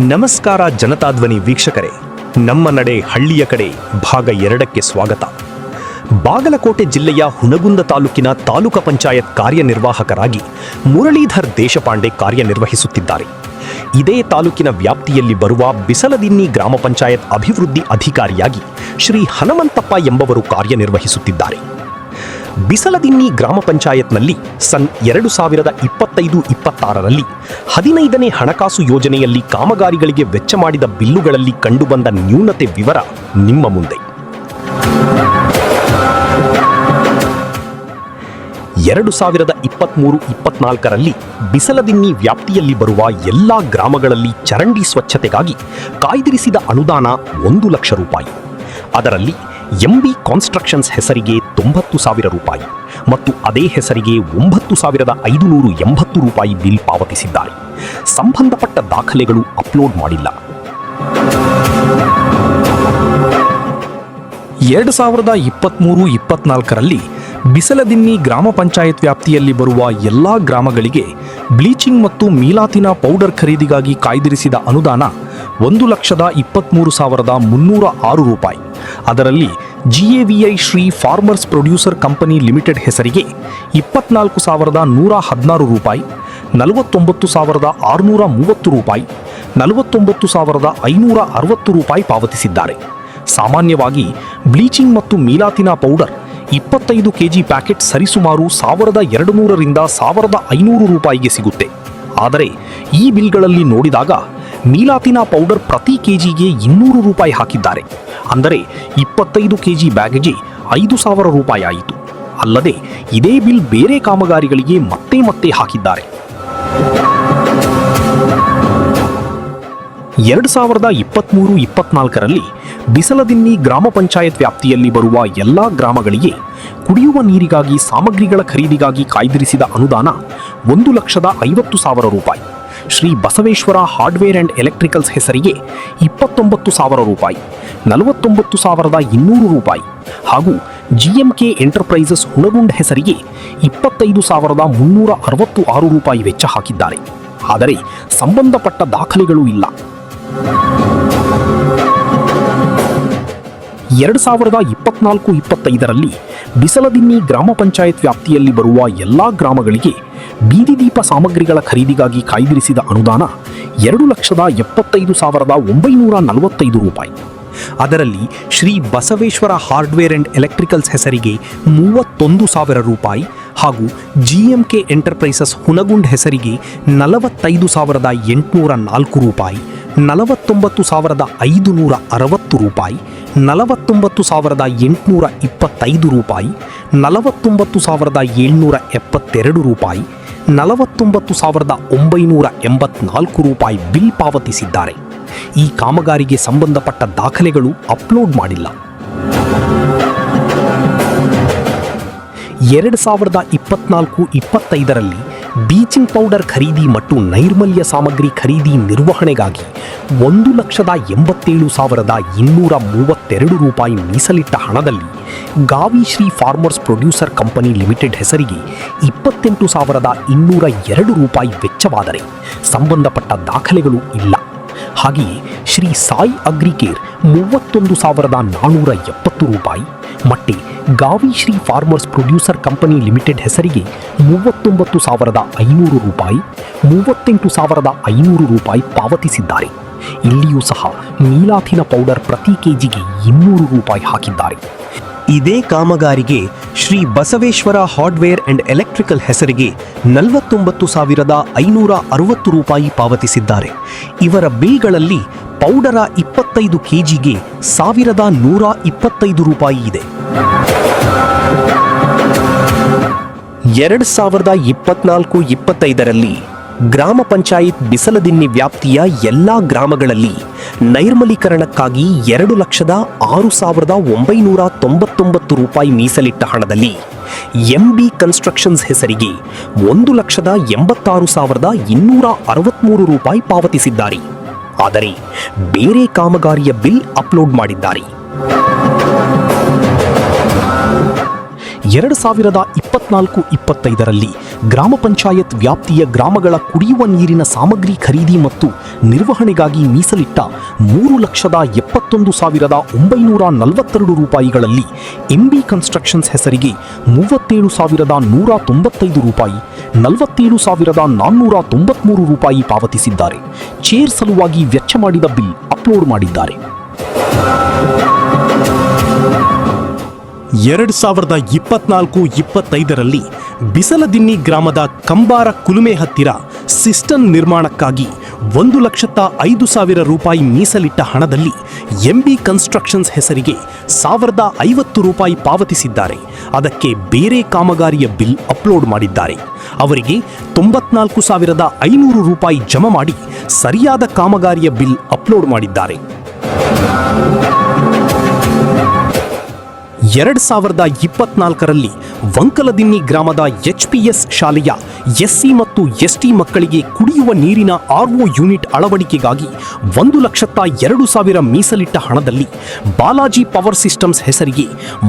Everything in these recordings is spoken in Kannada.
ನಮಸ್ಕಾರ ಜನತಾಧ್ವನಿ ವೀಕ್ಷಕರೇ, ನಮ್ಮ ನಡೆ ಹಳ್ಳಿಯ ಕಡೆ ಭಾಗ 2ಕ್ಕೆ ಸ್ವಾಗತ. ಬಾಗಲಕೋಟೆ ಜಿಲ್ಲೆಯ ಹುನಗುಂದ ತಾಲೂಕಿನ ತಾಲೂಕು ಪಂಚಾಯತ್ ಕಾರ್ಯನಿರ್ವಾಹಕರಾಗಿ ಮುರಳೀಧರ್ ದೇಶಪಾಂಡೆ ಕಾರ್ಯನಿರ್ವಹಿಸುತ್ತಿದ್ದಾರೆ. ಇದೇ ತಾಲೂಕಿನ ವ್ಯಾಪ್ತಿಯಲ್ಲಿ ಬರುವ ಬಿಸಲದಿನ್ನಿ ಗ್ರಾಮ ಪಂಚಾಯತ್ ಅಭಿವೃದ್ಧಿ ಅಧಿಕಾರಿಯಾಗಿ ಶ್ರೀ ಹನುಮಂತಪ್ಪ ಎಂಬವರು ಕಾರ್ಯನಿರ್ವಹಿಸುತ್ತಿದ್ದಾರೆ. ಬಿಸಲದಿನ್ನಿ ಗ್ರಾಮ ಪಂಚಾಯತ್ನಲ್ಲಿ ಸನ್ 2025-26ರಲ್ಲಿ 15ನೇ ಹಣಕಾಸು ಯೋಜನೆಯಲ್ಲಿ ಕಾಮಗಾರಿಗಳಿಗೆ ವೆಚ್ಚ ಮಾಡಿದ ಬಿಲ್ಲುಗಳಲ್ಲಿ ಕಂಡುಬಂದ ನ್ಯೂನತೆ ವಿವರ ನಿಮ್ಮ ಮುಂದೆ. 2023-24ರಲ್ಲಿ ಬಿಸಲದಿನ್ನಿ ವ್ಯಾಪ್ತಿಯಲ್ಲಿ ಬರುವ ಎಲ್ಲಾ ಗ್ರಾಮಗಳಲ್ಲಿ ಚರಂಡಿ ಸ್ವಚ್ಛತೆಗಾಗಿ ಕಾಯ್ದಿರಿಸಿದ ಅನುದಾನ 1 ಲಕ್ಷ ರೂಪಾಯಿ. ಅದರಲ್ಲಿ ಎಂಬಿ ಕಾನ್ಸ್ಟ್ರಕ್ಷನ್ಸ್ ಹೆಸರಿಗೆ 90,000 ರೂಪಾಯಿ ಮತ್ತು ಅದೇ ಹೆಸರಿಗೆ 9,580 ರೂಪಾಯಿ ಬಿಲ್ ಪಾವತಿಸಿದ್ದಾರೆ. ಸಂಬಂಧಪಟ್ಟ ದಾಖಲೆಗಳು ಅಪ್ಲೋಡ್ ಮಾಡಿಲ್ಲ. 2023-24ರಲ್ಲಿ ಬಿಸಲದಿನ್ನಿ ಗ್ರಾಮ ಪಂಚಾಯತ್ ವ್ಯಾಪ್ತಿಯಲ್ಲಿ ಬರುವ ಎಲ್ಲಾ ಗ್ರಾಮಗಳಿಗೆ ಬ್ಲೀಚಿಂಗ್ ಮತ್ತು ಮೀಲಾತಿನ ಪೌಡರ್ ಖರೀದಿಗಾಗಿ ಕಾಯ್ದಿರಿಸಿದ ಅನುದಾನ 1,23,306 ರೂಪಾಯಿ. ಅದರಲ್ಲಿ GAVI Shri farmers producer company limited ಹೆಸರಿಗೆ 24,116 ರೂಪಾಯಿ, 49,630 ರೂಪಾಯಿ, 49,560 ರೂಪಾಯಿ ಪಾವತಿಸಿದ್ದಾರೆ. ಸಾಮಾನ್ಯವಾಗಿ ಬ್ಲೀಚಿಂಗ್ ಮತ್ತು ಮೀಲಾತಿನ ಪೌಡರ್ 25 ಕೆಜಿ ಪ್ಯಾಕೆಟ್ ಸರಿಸುಮಾರು 1,200ರಿಂದ 1,500 ರೂಪಾಯಿಗೆ ಸಿಗುತ್ತೆ. ಆದರೆ ಈ ಬಿಲ್ಗಳಲ್ಲಿ ನೋಡಿದಾಗ ಮೀಲಾತಿನ ಪೌಡರ್ ಪ್ರತಿ ಕೆಜಿಗೆ 200 ರೂಪಾಯಿ ಹಾಕಿದ್ದಾರೆ. ಅಂದರೆ 25 ಕೆಜಿ ಬ್ಯಾಗಿಗೆ 5,000 ರೂಪಾಯಿ ಆಯಿತು. ಅಲ್ಲದೆ ಇದೇ ಬಿಲ್ ಬೇರೆ ಕಾಮಗಾರಿಗಳಿಗೆ ಮತ್ತೆ ಹಾಕಿದ್ದಾರೆ. 2023-24ರಲ್ಲಿ ಬಿಸಲದಿನ್ನಿ ಗ್ರಾಮ ಪಂಚಾಯತ್ ವ್ಯಾಪ್ತಿಯಲ್ಲಿ ಬರುವ ಎಲ್ಲಾ ಗ್ರಾಮಗಳಿಗೆ ಕುಡಿಯುವ ನೀರಿಗಾಗಿ ಸಾಮಗ್ರಿಗಳ ಖರೀದಿಗಾಗಿ ಕಾಯ್ದಿರಿಸಿದ ಅನುದಾನ 1,50,000 ರೂಪಾಯಿ. Shri Basaveshwara hardware and electricals ಹೆಸರಿಗೆ 29,000 ರೂಪಾಯಿ, 49,200 ರೂಪಾಯಿ ಹಾಗೂ GMK ಎಂಟರ್ಪ್ರೈಸಸ್ ಹುನಗುಂಡ್ ಹೆಸರಿಗೆ 25,366 ರೂಪಾಯಿ ವೆಚ್ಚ ಹಾಕಿದ್ದಾರೆ. ಆದರೆ ಸಂಬಂಧಪಟ್ಟ ದಾಖಲೆಗಳು ಇಲ್ಲ. 2024-25ರಲ್ಲಿ ಬಿಸಲದಿನ್ನಿ ಗ್ರಾಮ ಪಂಚಾಯತ್ ವ್ಯಾಪ್ತಿಯಲ್ಲಿ ಬರುವ ಎಲ್ಲಾ ಗ್ರಾಮಗಳಿಗೆ ಬೀದಿ ದೀಪ ಸಾಮಗ್ರಿಗಳ ಖರೀದಿಗಾಗಿ ಕಾಯ್ದಿರಿಸಿದ ಅನುದಾನ 2,75,945 ರೂಪಾಯಿ. ಅದರಲ್ಲಿ Shri Basaveshwara hardware and electricals ಹೆಸರಿಗೆ 31,000 ರೂಪಾಯಿ ಹಾಗೂ GMK ಎಂಟರ್ಪ್ರೈಸಸ್ ಹುನಗುಂಡ್ ಹೆಸರಿಗೆ 45,804 ರೂಪಾಯಿ, 49,560 ರೂಪಾಯಿ, 49,825 ರೂಪಾಯಿ, 49,772 ರೂಪಾಯಿ, 49,984 ರೂಪಾಯಿ ಬಿಲ್ ಪಾವತಿಸಿದ್ದಾರೆ. ಈ ಕಾಮಗಾರಿಗೆ ಸಂಬಂಧಪಟ್ಟ ದಾಖಲೆಗಳು ಅಪ್ಲೋಡ್ ಮಾಡಿಲ್ಲ. 2024-25ರಲ್ಲಿ ಬ್ಲೀಚಿಂಗ್ ಪೌಡರ್ ಖರೀದಿ ಮತ್ತು ನೈರ್ಮಲ್ಯ ಸಾಮಗ್ರಿ ಖರೀದಿ ನಿರ್ವಹಣೆಗಾಗಿ 1,87,232 ರೂಪಾಯಿ ಮೀಸಲಿಟ್ಟ ಹಣದಲ್ಲಿ Gavi Shri farmers producer company limited ಹೆಸರಿಗೆ 28,202 ರೂಪಾಯಿ ವೆಚ್ಚವಾದರೆ ಸಂಬಂಧಪಟ್ಟ ದಾಖಲೆಗಳು ಇಲ್ಲ. ಹಾಗೆಯೇ ಶ್ರೀ ಸಾಯಿ ಅಗ್ರಿಕೇರ್ 31,470 ರೂಪಾಯಿ ಮತ್ತೆ Gavi Shri farmers producer company limited ಹೆಸರಿಗೆ 39,500 ರೂಪಾಯಿ, 38,500 ರೂಪಾಯಿ ಪಾವತಿಸಿದ್ದಾರೆ. ಇಲ್ಲಿಯೂ ಸಹ ಮೀಲಾತಿನ ಪೌಡರ್ ಪ್ರತಿ ಕೆಜಿಗೆ 200 ರೂಪಾಯಿ ಹಾಕಿದ್ದಾರೆ. ಇದೇ ಕಾಮಗಾರಿಗೆ Shri Basaveshwara hardware and electrical ಹೆಸರಿಗೆ 49,560 ರೂಪಾಯಿ ಪಾವತಿಸಿದ್ದಾರೆ. ಇವರ ಬಿಲ್ಗಳಲ್ಲಿ ಪೌಡರ 25 ಕೆಜಿಗೆ 1,125 ರೂಪಾಯಿ ಇದೆ. 2024-25ರಲ್ಲಿ ಗ್ರಾಮ ಪಂಚಾಯತ್ ಬಿಸಲದಿನ್ನಿ ವ್ಯಾಪ್ತಿಯ ಎಲ್ಲಾ ಗ್ರಾಮಗಳಲ್ಲಿ ನೈರ್ಮಲೀಕರಣಕ್ಕಾಗಿ 2,06,999 ರೂಪಾಯಿ ಮೀಸಲಿಟ್ಟ ಹಣದಲ್ಲಿ MB ಕನ್ಸ್ಟ್ರಕ್ಷನ್ಸ್ ಹೆಸರಿಗೆ 1,86,263 ರೂಪಾಯಿ ಪಾವತಿಸಿದ್ದಾರೆ. ಆದರೆ ಬೇರೆ ಕಾಮಗಾರಿಯ ಬಿಲ್ ಅಪ್ಲೋಡ್ ಮಾಡಿದ್ದಾರೆ. 2024-25ರಲ್ಲಿ ಗ್ರಾಮ ಪಂಚಾಯತ್ ವ್ಯಾಪ್ತಿಯ ಗ್ರಾಮಗಳ ಕುಡಿಯುವ ನೀರಿನ ಸಾಮಗ್ರಿ ಖರೀದಿ ಮತ್ತು ನಿರ್ವಹಣೆಗಾಗಿ ಮೀಸಲಿಟ್ಟ 3,71,942 ರೂಪಾಯಿಗಳಲ್ಲಿ ಎಂಬಿ ಕನ್ಸ್ಟ್ರಕ್ಷನ್ಸ್ ಹೆಸರಿಗೆ 37,195 ರೂಪಾಯಿ, 47,493 ರೂಪಾಯಿ ಪಾವತಿಸಿದ್ದಾರೆ. ಚೇರ್ ಸಲುವಾಗಿ ವೆಚ್ಚ ಮಾಡಿದ ಬಿಲ್ ಅಪ್ಲೋಡ್ ಮಾಡಿದ್ದಾರೆ. 2024-25ರಲ್ಲಿ ಬಿಸಲದಿನ್ನಿ ಗ್ರಾಮದ ಕಂಬಾರ ಕುಲುಮೆ ಹತ್ತಿರ ಸಿಸ್ಟಮ್ ನಿರ್ಮಾಣಕ್ಕಾಗಿ 1,05,000 ರೂಪಾಯಿ ಮೀಸಲಿಟ್ಟ ಹಣದಲ್ಲಿ ಎಂಬಿ ಕನ್ಸ್ಟ್ರಕ್ಷನ್ಸ್ ಹೆಸರಿಗೆ 1,050 ರೂಪಾಯಿ ಪಾವತಿಸಿದ್ದಾರೆ. ಅದಕ್ಕೆ ಬೇರೆ ಕಾಮಗಾರಿಯ ಬಿಲ್ ಅಪ್ಲೋಡ್ ಮಾಡಿದ್ದಾರೆ. ಅವರಿಗೆ 94,500 ರೂಪಾಯಿ ಜಮಾ ಮಾಡಿ ಸರಿಯಾದ ಕಾಮಗಾರಿಯ ಬಿಲ್ ಅಪ್ಲೋಡ್ ಮಾಡಿದ್ದಾರೆ. 2024ರಲ್ಲಿ ವಂಕಲದಿನ್ನಿ ಗ್ರಾಮದ HPS ಶಾಲೆಯ SC ಮತ್ತು ST ಮಕ್ಕಳಿಗೆ ಕುಡಿಯುವ ನೀರಿನ RO ಯೂನಿಟ್ ಅಳವಡಿಕೆಗಾಗಿ 1,02,000 ಮೀಸಲಿಟ್ಟ ಹಣದಲ್ಲಿ ಬಾಲಾಜಿ ಪವರ್ ಸಿಸ್ಟಮ್ಸ್ ಹೆಸರಿಗೆ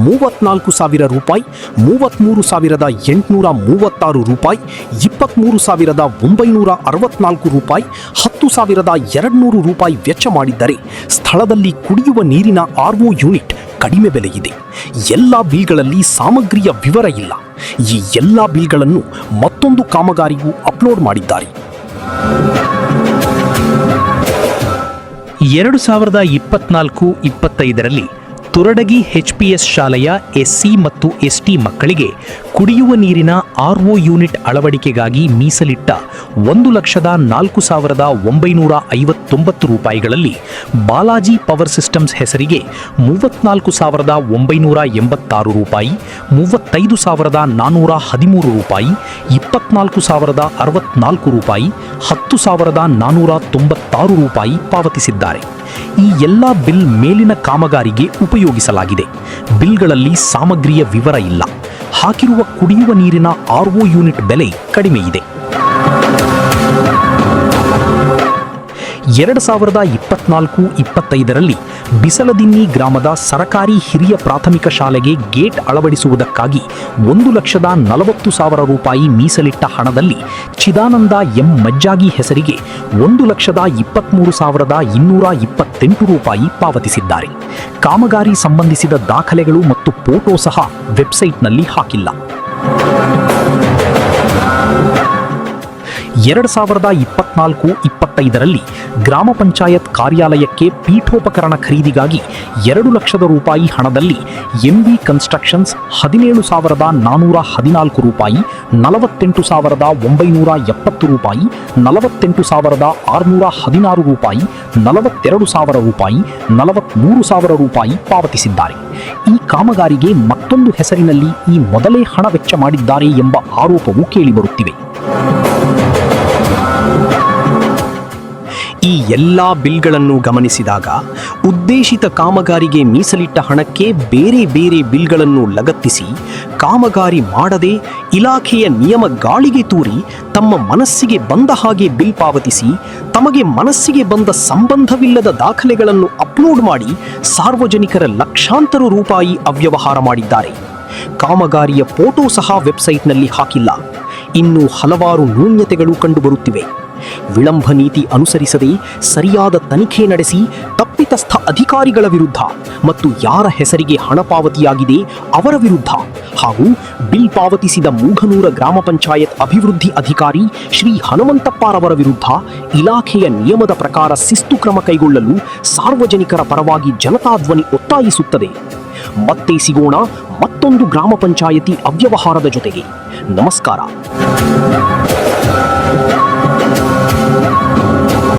34,000 ರೂಪಾಯಿ, 33,836 ರೂಪಾಯಿ, 23,964 ರೂಪಾಯಿ, 10,200 ರೂಪಾಯಿ ವೆಚ್ಚ ಮಾಡಿದ್ದರೆ ಸ್ಥಳದಲ್ಲಿ ಕುಡಿಯುವ ನೀರಿನ RO ಯೂನಿಟ್ ಕಡಿಮೆ ಬೆಲೆ ಇದೆ. ಎಲ್ಲ ಬಿಲ್ಗಳಲ್ಲಿ ಸಾಮಗ್ರಿಯ ವಿವರ ಇಲ್ಲ. ಈ ಎಲ್ಲ ಬಿಲ್ಗಳನ್ನು ಮತ್ತೊಂದು ಕಾಮಗಾರಿಗೂ ಅಪ್ಲೋಡ್ ಮಾಡಿದ್ದಾರೆ. 2024-25ರಲ್ಲಿ ತುರಡಗಿ HPS ಶಾಲೆಯ SC ಮತ್ತು ST ಮಕ್ಕಳಿಗೆ ಕುಡಿಯುವ ನೀರಿನ RO ಯೂನಿಟ್ ಅಳವಡಿಕೆಗಾಗಿ ಮೀಸಲಿಟ್ಟ 1,04,959 ರೂಪಾಯಿಗಳಲ್ಲಿ ಬಾಲಾಜಿ ಪವರ್ ಸಿಸ್ಟಮ್ಸ್ ಹೆಸರಿಗೆ 34,986 ರೂಪಾಯಿ, 35,413 ರೂಪಾಯಿ, 24,064 ರೂಪಾಯಿ, 10,496 ರೂಪಾಯಿ ಪಾವತಿಸಿದ್ದಾರೆ. ಈ ಎಲ್ಲ ಬಿಲ್ ಮೇಲಿನ ಕಾಮಗಾರಿಗೆ ಉಪಯೋಗಿಸಲಾಗಿದೆ. ಬಿಲ್ಗಳಲ್ಲಿ ಸಾಮಗ್ರಿಯ ವಿವರ ಇಲ್ಲ. ಹಾಕಿರುವ ಕುಡಿಯುವ ನೀರಿನ RO ಯೂನಿಟ್ ಬೆಲೆ ಕಡಿಮೆ ಇದೆ. 2024-25ರಲ್ಲಿ ಬಿಸಲದಿನ್ನಿ ಗ್ರಾಮದ ಸರಕಾರಿ ಹಿರಿಯ ಪ್ರಾಥಮಿಕ ಶಾಲೆಗೆ ಗೇಟ್ ಅಳವಡಿಸುವುದಕ್ಕಾಗಿ 1,40,000 ರೂಪಾಯಿ ಮೀಸಲಿಟ್ಟ ಹಣದಲ್ಲಿ ಚಿದಾನಂದ ಎಂ ಮಜ್ಜಾಗಿ ಹೆಸರಿಗೆ 1,23,228 ರೂಪಾಯಿ ಪಾವತಿಸಿದ್ದಾರೆ. ಕಾಮಗಾರಿ ಸಂಬಂಧಿಸಿದ ದಾಖಲೆಗಳು ಮತ್ತು ಫೋಟೋ ಸಹ ವೆಬ್ಸೈಟ್ನಲ್ಲಿ ಹಾಕಿಲ್ಲ. 2024-25ರಲ್ಲಿ ಗ್ರಾಮ ಪಂಚಾಯತ್ ಕಾರ್ಯಾಲಯಕ್ಕೆ ಪೀಠೋಪಕರಣ ಖರೀದಿಗಾಗಿ 2,00,000 ರೂಪಾಯಿ ಹಣದಲ್ಲಿ ಎಂಬಿ ಕನ್ಸ್ಟ್ರಕ್ಷನ್ಸ್ 17,414 ರೂಪಾಯಿ, 48,970 ರೂಪಾಯಿ, 48,616 ರೂಪಾಯಿ, 42,000 ರೂಪಾಯಿ, 43,000 ರೂಪಾಯಿ ಪಾವತಿಸಿದ್ದಾರೆ. ಈ ಕಾಮಗಾರಿಗೆ ಮತ್ತೊಂದು ಹೆಸರಿನಲ್ಲಿ ಈ ಮೊದಲೇ ಹಣ ವೆಚ್ಚ ಮಾಡಿದ್ದಾರೆ ಎಂಬ ಆರೋಪವೂ ಕೇಳಿಬರುತ್ತಿವೆ. ಈ ಎಲ್ಲ ಬಿಲ್ಗಳನ್ನು ಗಮನಿಸಿದಾಗ ಉದ್ದೇಶಿತ ಕಾಮಗಾರಿಗೆ ಮೀಸಲಿಟ್ಟ ಹಣಕ್ಕೆ ಬೇರೆ ಬೇರೆ ಬಿಲ್ಗಳನ್ನು ಲಗತ್ತಿಸಿ ಕಾಮಗಾರಿ ಮಾಡದೆ ಇಲಾಖೆಯ ನಿಯಮ ಗಾಳಿಗೆ ತೂರಿ ತಮ್ಮ ಮನಸ್ಸಿಗೆ ಬಂದ ಹಾಗೆ ಬಿಲ್ ಪಾವತಿಸಿ ತಮಗೆ ಮನಸ್ಸಿಗೆ ಬಂದ ಸಂಬಂಧವಿಲ್ಲದ ದಾಖಲೆಗಳನ್ನು ಅಪ್ಲೋಡ್ ಮಾಡಿ ಸಾರ್ವಜನಿಕರ ಲಕ್ಷಾಂತರ ರೂಪಾಯಿ ಅವ್ಯವಹಾರ ಮಾಡಿದ್ದಾರೆ. ಕಾಮಗಾರಿಯ ಫೋಟೋ ಸಹ ವೆಬ್ಸೈಟ್ನಲ್ಲಿ ಹಾಕಿಲ್ಲ. ಇನ್ನೂ ಹಲವಾರು ನ್ಯೂನ್ಯತೆಗಳು ಕಂಡುಬರುತ್ತಿವೆ. ವಿಳಂಬ ನೀತಿ ಅನುಸರಿಸದೆ ಸರಿಯಾದ ತನಿಖೆ ನಡೆಸಿ ತಪ್ಪಿತಸ್ಥ ಅಧಿಕಾರಿಗಳ ವಿರುದ್ಧ ಮತ್ತು ಯಾರ ಹೆಸರಿಗೆ ಹಣ ಪಾವತಿಯಾಗಿದೆ ಅವರ ವಿರುದ್ಧ ಹಾಗೂ ಬಿಲ್ ಪಾವತಿಸಿದ ಮೂಘನೂರ ಗ್ರಾಮ ಪಂಚಾಯತ್ ಅಭಿವೃದ್ಧಿ ಅಧಿಕಾರಿ ಶ್ರೀ ಹನುಮಂತಪ್ಪರವರ ವಿರುದ್ಧ ಇಲಾಖೆಯ ನಿಯಮದ ಪ್ರಕಾರ ಶಿಸ್ತು ಕ್ರಮ ಕೈಗೊಳ್ಳಲು ಸಾರ್ವಜನಿಕರ ಪರವಾಗಿ ಜನತಾ ಧ್ವನಿ ಒತ್ತಾಯಿಸುತ್ತದೆ. ಮತ್ತೆ ಸಿಗೋಣ ಮತ್ತೊಂದು ಗ್ರಾಮ ಪಂಚಾಯತಿ ಅವ್ಯವಹಾರದ ಜೊತೆಗೆ. ನಮಸ್ಕಾರ.